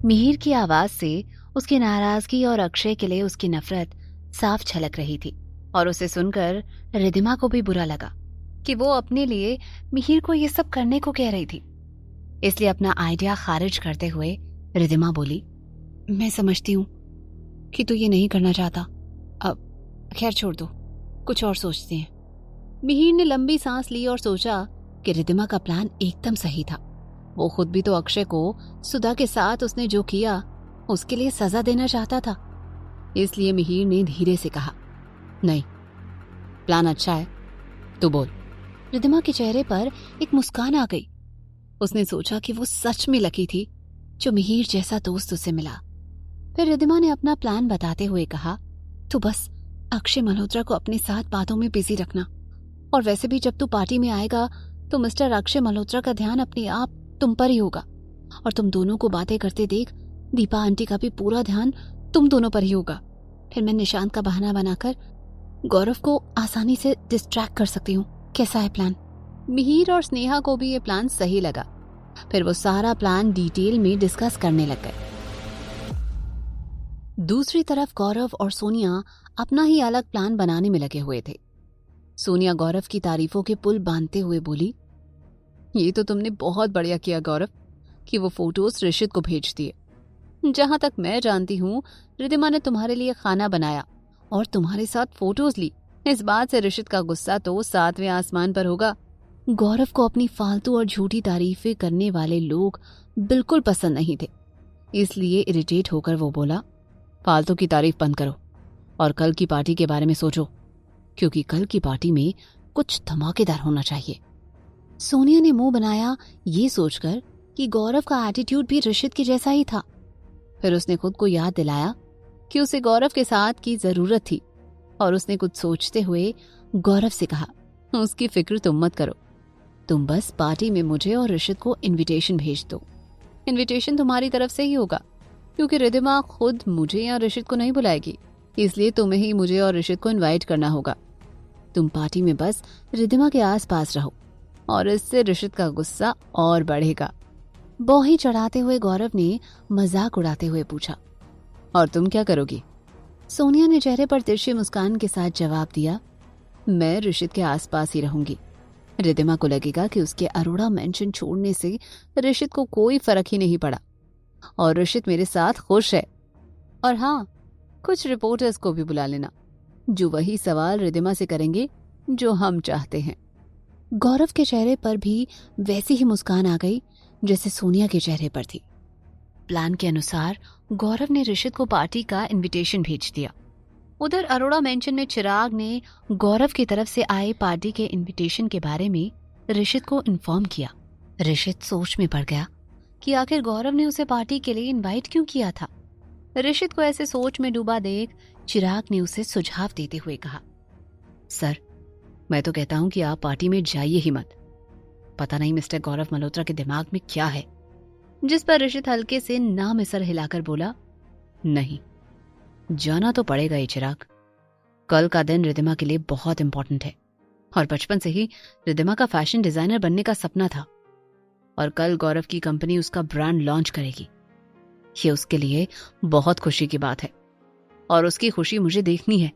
मिहिर की आवाज से उसकी नाराजगी और अक्षय के लिए उसकी नफरत साफ झलक रही थी और उसे सुनकर रिधिमा को भी बुरा लगा कि वो अपने लिए मिहिर को ये सब करने को कह रही थी। इसलिए अपना आइडिया खारिज करते हुए रिधिमा बोली, मैं समझती हूँ कि तू ये नहीं करना चाहता, अब खैर छोड़ दो, कुछ और सोचते हैं। मिहिर ने लंबी सांस ली और सोचा कि रिधिमा का प्लान एकदम सही था। वो खुद भी तो अक्षय को सुधा के साथ उसने जो किया उसके लिए सजा देना चाहता था। इसलिए मिहिर ने धीरे से कहा, नहीं, प्लान अच्छा है, तू बोल। रिधिमा के चेहरे पर एक मुस्कान आ गई। उसने सोचा कि वो सच में लकी थी जो मिहिर जैसा दोस्त उसे मिला। फिर रिधिमा ने अपना प्लान बताते हुए कहा, तू बस अक्षय मल्होत्रा को अपने साथ बातों में बिजी रखना, और वैसे भी जब तू पार्टी में आएगा तो मिस्टर अक्षय मल्होत्रा का ध्यान अपने आप तुम पर ही होगा, और तुम दोनों को बातें करते देख दीपा आंटी का भी पूरा ध्यान तुम दोनों पर ही होगा। फिर मैं निशांत का बहाना बनाकर गौरव को आसानी से डिस्ट्रैक्ट कर सकती हूँ। कैसा है प्लान? मिहिर और स्नेहा को भी ये प्लान सही लगा। फिर वो सारा प्लान डिटेल में डिस्कस करने लग गए। दूसरी तरफ गौरव और सोनिया अपना ही अलग प्लान बनाने में लगे हुए थे। सोनिया गौरव की तारीफों के पुल बांधते हुए बोली, ये तो तुमने बहुत बढ़िया किया गौरव कि वो फोटोज ऋषित को भेज दिए। जहां तक मैं जानती हूँ, रिधिमा ने तुम्हारे लिए खाना बनाया और तुम्हारे साथ फोटोज ली। इस बात से ऋषित का गुस्सा तो 7वें आसमान पर होगा। गौरव को अपनी फालतू और झूठी तारीफें करने वाले लोग बिल्कुल पसंद नहीं थे। इसलिए इरिटेट होकर वो बोला, फालतू की तारीफ बंद करो और कल की पार्टी के बारे में सोचो, क्योंकि कल की पार्टी में कुछ धमाकेदार होना चाहिए। सोनिया ने मुंह बनाया ये सोचकर कि गौरव का एटीट्यूड भी ऋषित के जैसा ही था। फिर उसने खुद को याद दिलाया कि उसे गौरव के साथ की जरूरत थी, और उसने कुछ सोचते हुए गौरव से कहा, उसकी फिक्र तुम मत करो, तुम बस पार्टी में मुझे और ऋषित को इनविटेशन भेज दो। इनविटेशन तुम्हारी तरफ से ही होगा, क्योंकि रिधिमा खुद मुझे या ऋषित को नहीं बुलाएगी, इसलिए तुम्हें ही मुझे और ऋषित को इनवाइट करना होगा। तुम पार्टी में बस रिधिमा के आसपास रहो, और इससे ऋषित का गुस्सा और बढ़ेगा। बौही चढ़ाते हुए गौरव ने मजाक उड़ाते हुए पूछा, और तुम क्या करोगी? सोनिया ने चेहरे पर तिरछी मुस्कान के साथ जवाब दिया, मैं ऋषित के आसपास ही रहूंगी। रिधिमा को लगेगा कि उसके अरोड़ा मेंशन छोड़ने से ऋषित को कोई फर्क ही नहीं पड़ा, और ऋषित मेरे साथ खुश है। और हाँ, कुछ रिपोर्टर्स को भी बुला लेना, जो वही सवाल रिधिमा से करेंगे जो हम चाहते हैं। गौरव के चेहरे पर भी वैसी ही मुस्कान आ गई जैसे सोनिया के चेहरे पर थी। प्लान के अनुसार गौरव ने ऋषित को पार्टी का इनविटेशन भेज दिया। उधर अरोड़ा मेंशन में चिराग ने गौरव की तरफ से आए पार्टी के इनविटेशन के बारे में ऋषित को इन्फॉर्म किया। ऋषित सोच में पड़ गया कि आखिर गौरव ने उसे पार्टी के लिए इनवाइट क्यों किया था। ऋषित को ऐसे सोच में डूबा देख चिराग ने उसे सुझाव देते हुए कहा, सर, मैं तो कहता हूं कि आप पार्टी में जाइए ही मत। पता नहीं मिस्टर गौरव मल्होत्रा के दिमाग में क्या है। जिस पर ऋषित हल्के से नामिसर हिलाकर बोला, नहीं, जाना तो पड़ेगा ही चिराग। कल का दिन रिधिमा के लिए बहुत इंपॉर्टेंट है, और बचपन से ही रिधिमा का फैशन डिजाइनर बनने का सपना था, और कल गौरव की कंपनी उसका ब्रांड लॉन्च करेगी। ये उसके लिए बहुत खुशी की बात है, और उसकी खुशी मुझे देखनी है।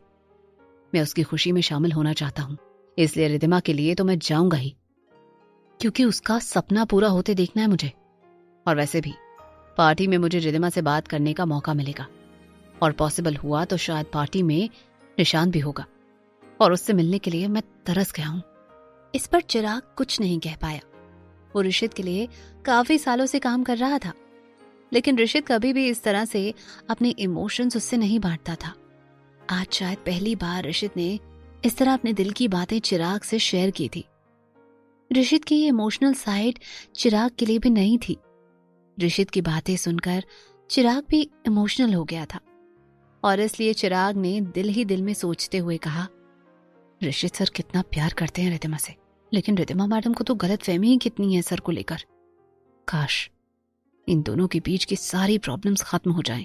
मैं उसकी खुशी में शामिल होना चाहता हूं, इसलिए रिधिमा के लिए तो मैं जाऊंगा ही, क्योंकि उसका सपना पूरा होते देखना है मुझे। और वैसे भी पार्टी में मुझे रिधिमा से बात करने का मौका मिलेगा, और पॉसिबल हुआ तो शायद पार्टी में निशांत भी होगा, और उससे मिलने के लिए मैं तरस गया हूं। इस पर चिराग कुछ नहीं कह पाया। वो ऋषित के लिए काफी सालों से काम कर रहा था, लेकिन ऋषित कभी भी इस तरह से अपने इमोशंस उससे नहीं बांटता था। आज शायद पहली बार ऋषित ने इस तरह अपने दिल की बातें चिराग से शेयर की थी। ऋषित की ये इमोशनल साइड चिराग के लिए भी नहीं थी। ऋषित की बातें सुनकर चिराग भी इमोशनल हो गया था, और इसलिए चिराग ने दिल ही दिल में सोचते हुए कहा, ऋषित सर कितना प्यार करते हैं रिधिमा से, लेकिन रिधिमा मैडम को तो गलतफहमी ही कितनी है सर को लेकर। काश इन दोनों के बीच की सारी प्रॉब्लम्स खत्म हो जाएं।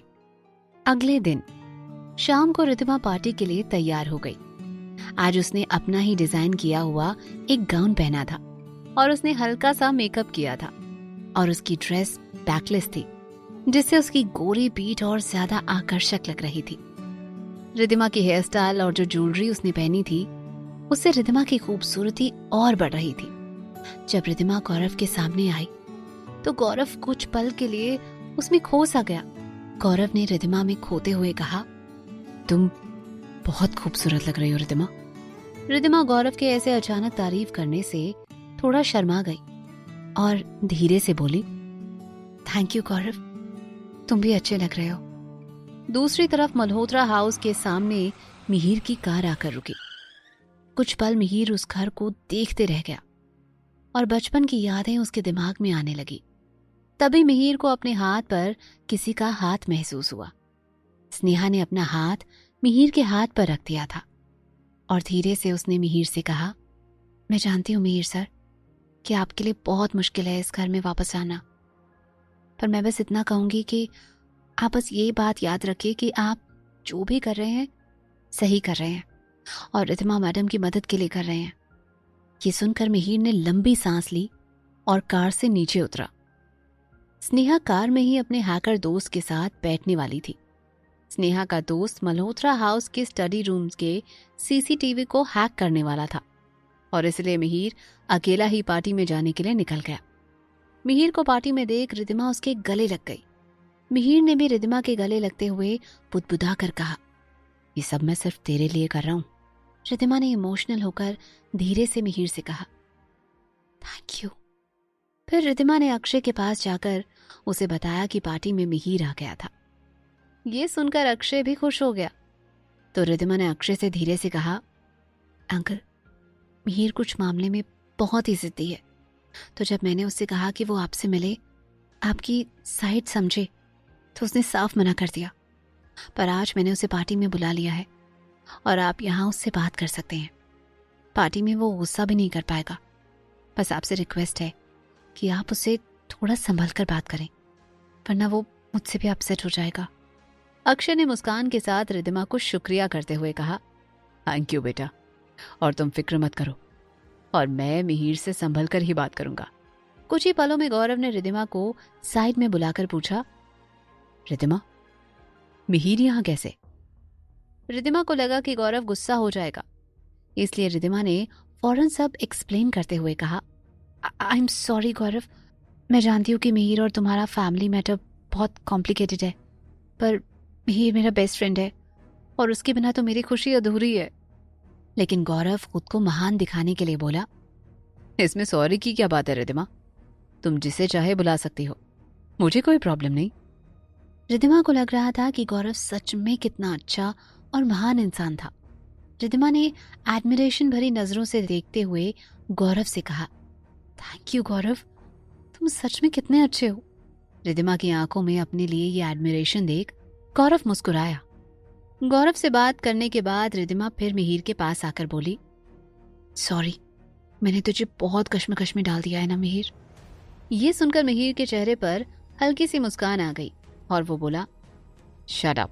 अगले दिन शाम को रिधिमा पार्टी के लिए तैयार हो गई। आज उसने अपना ही डिजाइन किया हुआ एक गाउन पहना था, और उसने हल्का सा मेकअप किया था, और उसकी ड्रेस बैकलेस थी। जिससे उसकी गोरी पीठ और ज्यादा आकर्षक लग रही थी। रिद्धिमा की हेयर स्टाइल और जो ज्वेलरी उसने पहनी थी उससे रिद्धिमा की खूबसूरती और बढ़ रही थी। जब रिद्धिमा गौरव के सामने आई तो गौरव कुछ पल के लिए उसमें खो सा गया। गौरव ने रिद्धिमा में खोते हुए कहा, तुम बहुत खूबसूरत लग रही हो रिद्धिमा। रिद्धिमा गौरव के ऐसे अचानक तारीफ करने से थोड़ा शर्मा गई और धीरे से बोली, थैंक यू गौरव, तुम भी अच्छे लग रहे हो। दूसरी तरफ मल्होत्रा हाउस के सामने मिहिर की कार आकर रुकी। कुछ पल मिहिर उस घर को देखते रह गया और बचपन की यादें उसके दिमाग में आने लगी। तभी मिहिर को अपने हाथ पर किसी का हाथ महसूस हुआ। स्नेहा ने अपना हाथ मिहिर के हाथ पर रख दिया था और धीरे से उसने मिहिर से कहा, मैं जानती हूँ मिहिर सर कि आपके लिए बहुत मुश्किल है इस घर में वापस आना, पर मैं बस इतना कहूंगी कि आप बस ये बात याद रखिए कि आप जो भी कर रहे हैं सही कर रहे हैं और रिद्धिमा मैडम की मदद के लिए कर रहे हैं। ये सुनकर मिहिर ने लंबी सांस ली और कार से नीचे उतरा। स्नेहा कार में ही अपने हैकर दोस्त के साथ बैठने वाली थी। स्नेहा का दोस्त मल्होत्रा हाउस के स्टडी रूम्स के सीसीटीवी को हैक करने वाला था और इसलिए मिहिर अकेला ही पार्टी में जाने के लिए निकल गया। मिहिर को पार्टी में देख रिद्धिमा उसके गले लग गई। मिहिर ने भी रिद्धिमा के गले लगते हुए बुदबुदा कर कहा, ये सब मैं सिर्फ तेरे लिए कर रहा हूं। रिद्धिमा ने इमोशनल होकर धीरे से मिहिर से कहा, थैंक यू। फिर रिद्धिमा ने अक्षय के पास जाकर उसे बताया कि पार्टी में मिहिर आ गया था। ये सुनकर अक्षय भी खुश हो गया तो रिद्धिमा ने अक्षय से धीरे से कहा, अंकल मिहिर कुछ मामले में बहुत ही जिद्दी है, तो जब मैंने उससे कहा कि वो आपसे मिले, आपकी साइड समझे, तो उसने साफ मना कर दिया। पर आज मैंने उसे पार्टी में बुला लिया है और आप यहाँ उससे बात कर सकते हैं। पार्टी में वो गुस्सा भी नहीं कर पाएगा। बस आपसे रिक्वेस्ट है कि आप उससे थोड़ा संभल कर बात करें, वरना वो मुझसे भी अपसेट हो जाएगा। अक्षय ने मुस्कान के साथ रिद्धिमा को शुक्रिया करते हुए कहा, थैंक यू बेटा, और तुम फिक्र मत करो और मैं मिहिर से संभल कर ही बात करूंगा। कुछ ही पलों में गौरव ने रिद्धिमा को साइड में बुलाकर पूछा, रिद्धिमा मिहिर यहाँ कैसे? रिद्धिमा को लगा कि गौरव गुस्सा हो जाएगा, इसलिए रिद्धिमा ने फौरन सब एक्सप्लेन करते हुए कहा, आई एम सॉरी गौरव, मैं जानती हूँ कि मिहिर और तुम्हारा फैमिली मैटर बहुत कॉम्प्लिकेटेड है, पर मिहिर मेरा बेस्ट फ्रेंड है और उसके बिना तो मेरी खुशी अधूरी है। लेकिन गौरव खुद को महान दिखाने के लिए बोला, इसमें सॉरी की क्या बात है रिद्धिमा, तुम जिसे चाहे बुला सकती हो, मुझे कोई प्रॉब्लम नहीं। रिद्धिमा को लग रहा था कि गौरव सच में कितना अच्छा और महान इंसान था। रिद्धिमा ने एडमिरेशन भरी नजरों से देखते हुए गौरव से कहा, थैंक यू गौरव, तुम सच में कितने अच्छे हो। रिद्धिमा की आंखों में अपने लिए ये एडमिरेशन देख गौरव मुस्कुराया। गौरव से बात करने के बाद रिद्धिमा फिर मिहिर के पास आकर बोली, सॉरी, मैंने तुझे बहुत कश्मकश में डाल दिया है ना मिहिर। ये सुनकर मिहिर के चेहरे पर हल्की सी मुस्कान आ गई और वो बोला, शट अप,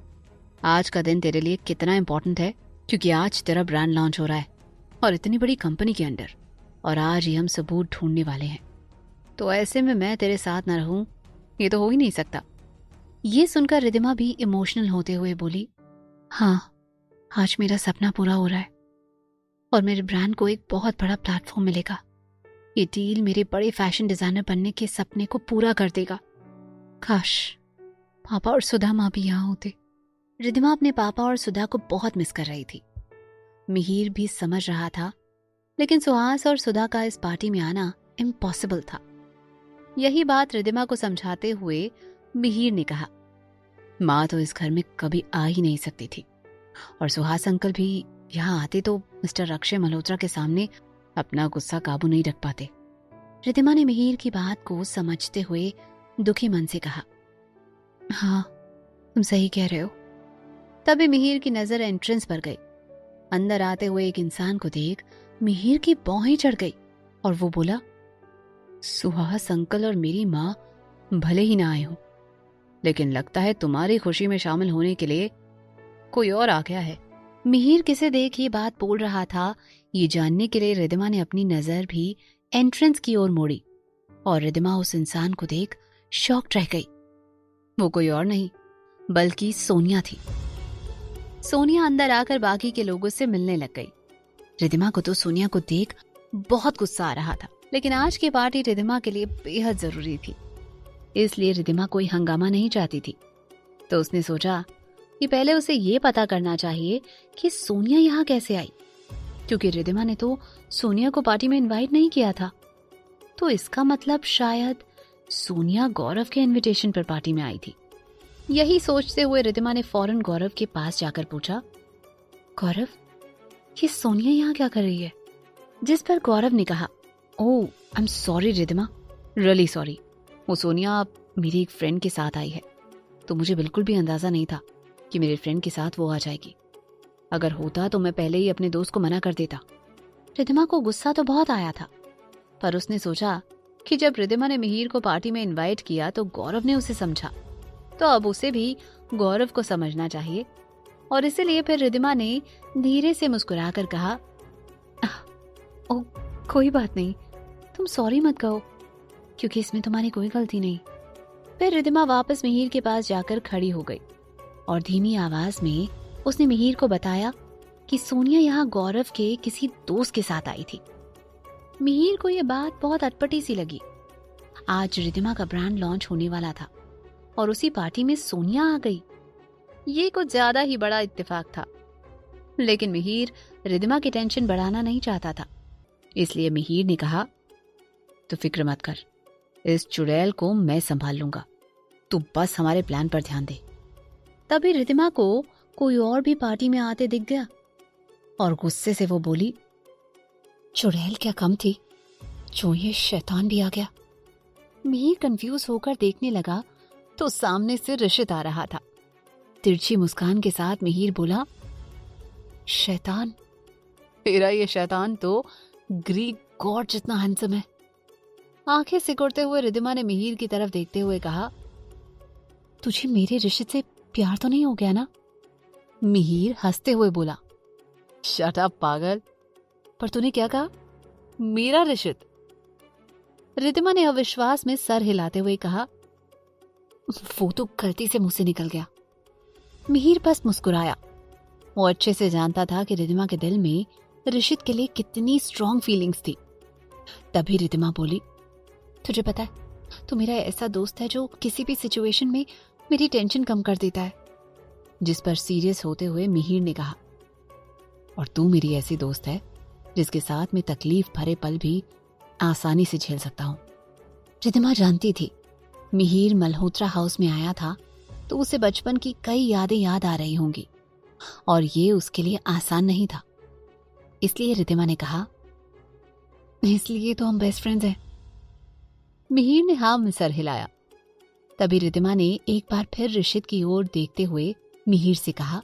आज का दिन तेरे लिए कितना इंपॉर्टेंट है, क्योंकि आज तेरा ब्रांड लॉन्च हो रहा है और इतनी बड़ी कंपनी के अंडर, और आज ही हम सबूत ढूंढने वाले हैं, तो ऐसे में मैं तेरे साथ ना रहूं ये तो हो ही नहीं सकता। ये सुनकर रिद्धिमा भी इमोशनल होते हुए बोली, हाँ, आज मेरा सपना पूरा हो रहा है और मेरे ब्रांड को एक बहुत बड़ा प्लेटफॉर्म मिलेगा। ये डील मेरे बड़े फैशन डिजाइनर बनने के सपने को पूरा कर देगा। काश पापा और सुधा माँ भी यहाँ होते। रिद्धिमा अपने पापा और सुधा को बहुत मिस कर रही थी। मिहिर भी समझ रहा था, लेकिन सुहास और सुधा का इस पार्टी में आना इम्पॉसिबल था। यही बात रिद्धिमा को समझाते हुए मिहिर ने कहा, माँ तो इस घर में कभी आ ही नहीं सकती थी, और सुहास अंकल भी यहाँ आते तो मिस्टर अक्षय मल्होत्रा के सामने अपना गुस्सा काबू नहीं रख पाते। रिद्धिमा ने मिहिर की बात को समझते हुए दुखी मन से कहा, हाँ तुम सही कह रहे हो। तभी मिहिर की नजर एंट्रेंस पर गई। अंदर आते हुए एक इंसान को देख मिहिर की भौहें चढ़ गई और वो बोला, सुहास अंकल और मेरी माँ भले ही ना आए हो, लेकिन लगता है तुम्हारी खुशी में शामिल होने के लिए कोई और आ गया है। मिहिर किसे देख ये बात बोल रहा था, ये जानने के लिए रिद्धिमा ने अपनी नजर भी एंट्रेंस की ओर मोड़ी और रिद्धिमा उस इंसान को देख शॉक्ड रह गई। वो कोई और नहीं बल्कि सोनिया थी। सोनिया अंदर आकर बाकी के लोगों से मिलने लग गई। रिद्धिमा को तो सोनिया को देख बहुत गुस्सा आ रहा था, लेकिन आज की पार्टी रिद्धिमा के लिए बेहद जरूरी थी, इसलिए रिद्धिमा कोई हंगामा नहीं चाहती थी। तो उसने सोचा कि पहले उसे ये पता करना चाहिए कि सोनिया यहाँ कैसे आई, क्योंकि रिद्धिमा ने तो सोनिया को पार्टी में इनवाइट नहीं किया था। तो इसका मतलब शायद सोनिया गौरव के इनविटेशन पर पार्टी में आई थी। यही सोचते हुए रिद्धिमा ने फौरन गौरव के पास जाकर पूछा, गौरव, ये सोनिया यहाँ क्या कर रही है? जिस पर गौरव ने कहा, oh I am sorry Riddhima, really sorry. वो सोनिया मेरी एक फ्रेंड के साथ आई है, तो मुझे बिल्कुल भी अंदाजा नहीं था कि मेरे फ्रेंड के साथ वो आ जाएगी। अगर होता तो मैं पहले ही अपने दोस्त को मना कर देता। रिद्धिमा को गुस्सा तो बहुत आया था, पर उसने सोचा कि जब रिद्धिमा ने मिहिर को पार्टी में इनवाइट किया तो गौरव ने उसे समझा, तो अब उसे भी गौरव को समझना चाहिए। और इसीलिए फिर रिद्धिमा ने धीरे से मुस्कुराकर कहा, ओ कोई बात नहीं, तुम सॉरी मत कहो, क्योंकि इसमें तुम्हारी कोई गलती नहीं। फिर रिद्धिमा वापस मिहिर के पास जाकर खड़ी हो गई और धीमी आवाज में उसने मिहिर को बताया कि सोनिया यहाँ गौरव के किसी दोस्त के साथ आई थी। मिहिर को यह बात बहुत अटपटी सी लगी। आज रिद्धिमा का ब्रांड लॉन्च होने वाला था और उसी पार्टी में सोनिया आ गई। ये कुछ ज्यादा ही बड़ा इत्तेफाक था, लेकिन मिहिर रिद्धिमा की टेंशन बढ़ाना नहीं चाहता था, इसलिए मिहिर ने कहा, तो फिक्र मत कर, इस चुड़ैल को मैं संभाल लूंगा, तू बस हमारे प्लान पर ध्यान दे। तभी रिद्धिमा को कोई और भी पार्टी में आते दिख गया और गुस्से से वो बोली, चुड़ैल क्या कम थी, जो ये शैतान भी आ गया। मिहिर कंफ्यूज होकर देखने लगा तो सामने से ऋषित आ रहा था। तिरछी मुस्कान के साथ मिहिर बोला, शैतान? तेरा ये शैतान तो ग्रीक गॉड जितना हैंडसम है। आंखें सिकुड़ते हुए रिद्धिमा ने मिहिर की तरफ देखते हुए कहा, तुझे मेरे ऋषित से प्यार तो नहीं हो गया ना? मिहिर हंसते हुए बोला, शट अप पागल, पर तूने क्या कहा, मेरा ऋषित? रिद्धिमा ने अविश्वास में सर हिलाते हुए कहा, वो तो गलती से मुंह से निकल गया। मिहिर बस मुस्कुराया। वो अच्छे से जानता था कि रिद्धिमा के दिल में ऋषित के लिए कितनी स्ट्रॉन्ग फीलिंग्स थी। तभी रिद्धिमा बोली, तुझे पता है, तू मेरा ऐसा दोस्त है जो किसी भी सिचुएशन में मेरी टेंशन कम कर देता है। जिस पर सीरियस होते हुए मिहिर ने कहा, और तू मेरी ऐसी दोस्त है जिसके साथ में तकलीफ भरे पल भी आसानी से झेल सकता हूं। रिद्धिमा जानती थी मिहिर मल्होत्रा हाउस में आया था तो उसे बचपन की कई यादें याद आ रही होंगी और ये उसके लिए आसान नहीं था। इसलिए रिद्धिमा ने कहा, इसलिए तो हम बेस्ट फ्रेंड्स हैं। मिहिर ने हाँ में सर हिलाया। तभी रिद्धिमा ने एक बार फिर ऋषित की ओर देखते हुए मिहिर से कहा,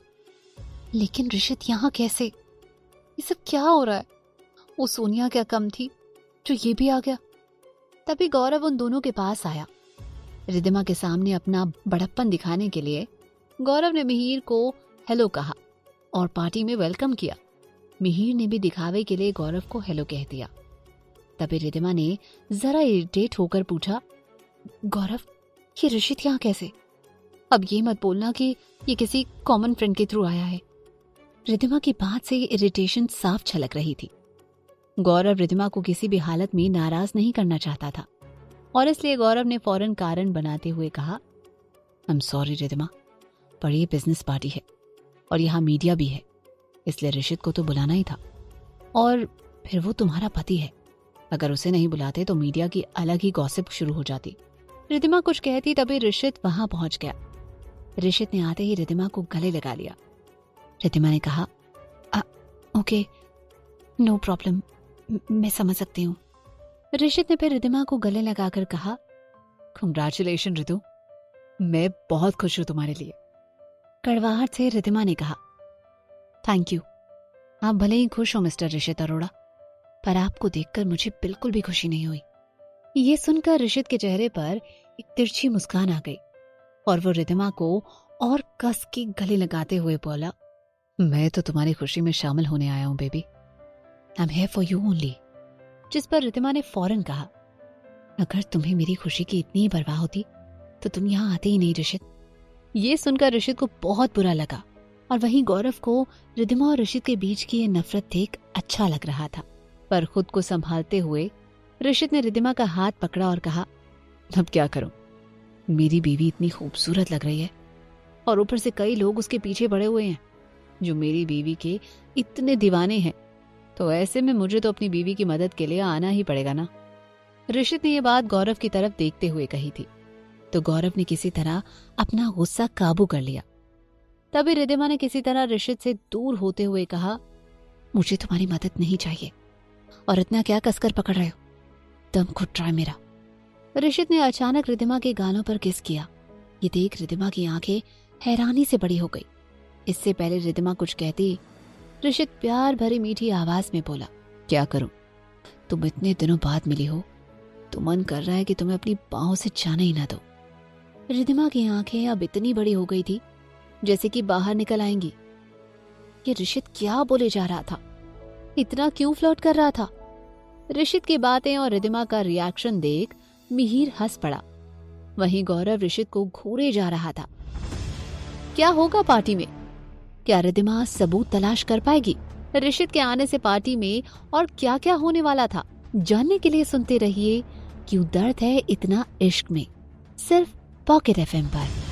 लेकिन ऋषित यहाँ कैसे? ये सब क्या हो रहा है? वो सोनिया क्या कम थी जो ये भी आ गया? तभी गौरव उन दोनों के पास आया। रिद्धिमा के सामने अपना बड़प्पन दिखाने के लिए गौरव ने मिहिर को हेलो कहा और पार्टी में वेलकम किया। मिहिर ने भी दिखावे के लिए गौरव को हेलो कह दिया। तभी रिद्धिमा ने जरा इरिटेट होकर पूछा, गौरव, ये ऋषित यहाँ कैसे? अब ये मत बोलना कि ये किसी कॉमन फ्रेंड के थ्रू आया है। रिद्धिमा की बात से इरिटेशन साफ छलक रही थी। गौरव रिद्धिमा को किसी भी हालत में नाराज नहीं करना चाहता था और इसलिए गौरव ने फौरन कारण बनाते हुए कहा, आई एम सॉरी रिद्धिमा, पर ये बिजनेस पार्टी है और यहाँ मीडिया भी है, इसलिए ऋषित को तो बुलाना ही था। और फिर वो तुम्हारा पति है, अगर उसे नहीं बुलाते तो मीडिया की अलग ही गॉसिप शुरू हो जाती। रिद्धिमा कुछ कहती तभी ऋषित वहां पहुंच गया। ऋषित ने आते ही रिद्धिमा को गले लगा लिया। रिद्धिमा ने कहा, ओके, नो प्रॉब्लम, मैं समझ सकती हूँ। ऋषित ने फिर रिद्धिमा को गले लगाकर कहा, कंग्रेचुलेशन रितु, मैं बहुत खुश हूं तुम्हारे लिए। कड़वाहट से रिद्धिमा ने कहा, थैंक यू। आप भले ही खुश हो मिस्टर ऋषित अरोड़ा, पर आपको देखकर मुझे बिल्कुल भी खुशी नहीं हुई। ये सुनकर ऋषित के चेहरे पर एक तिरछी मुस्कान आ गई और वो रिद्धिमा को और कस के गले लगाते हुए बोला, मैं तो तुम्हारी खुशी में शामिल होने आया हूं baby, I am here for you only. जिस पर रिद्धिमा ने फौरन कहा, अगर तुम्हें मेरी खुशी की इतनी परवाह होती तो तुम यहाँ आते ही नहीं ऋषित। ये सुनकर ऋषित को बहुत बुरा लगा और वहीं गौरव को रिद्धिमा और ऋषित के बीच की ये नफरत देख अच्छा लग रहा था। पर खुद को संभालते हुए ऋषित ने रिद्धिमा का हाथ पकड़ा और कहा, अब क्या करूं? मेरी बीवी इतनी खूबसूरत लग रही है और ऊपर से कई लोग उसके पीछे पड़े हुए हैं जो मेरी बीवी के इतने दीवाने हैं, तो ऐसे में मुझे तो अपनी बीवी की मदद के लिए आना ही पड़ेगा ना। ऋषित ने यह बात गौरव की तरफ देखते हुए कही थी, तो गौरव ने किसी तरह अपना गुस्सा काबू कर लिया। तभी रिद्धिमा ने किसी तरह ऋषित से दूर होते हुए कहा, मुझे तुम्हारी मदद नहीं चाहिए और इतना क्या कसकर पकड़ रहे हो? तुम खुद ट्राई मेरा। ऋषित ने अचानक रिद्धिमा के गालों पर किस किया। ये देख रिद्धिमा की आंखें हैरानी से बड़ी हो गई। इससे पहले रिद्धिमा कुछ कहती, ऋषित प्यार भरी मीठी आवाज में बोला, क्या करूं? तुम इतने दिनों बाद मिली हो तो मन कर रहा है कि तुम्हें अपनी बाहों से जाने ही ना दो। रिद्धिमा की आंखें अब इतनी बड़ी हो गई थी जैसे कि बाहर निकल आएंगी। ये ऋषित क्या बोले जा रहा था? इतना क्यों फ्लर्ट कर रहा था? ऋषित की बातें और रिद्धिमा का रिएक्शन देख मिहिर हंस पड़ा। वहीं गौरव ऋषित को घूरे जा रहा था। क्या होगा पार्टी में? क्या रिद्धिमा सबूत तलाश कर पाएगी? ऋषित के आने से पार्टी में और क्या क्या होने वाला था, जानने के लिए सुनते रहिए क्यों दर्द है इतना इश्क में, सिर्फ पॉकेट FM पर।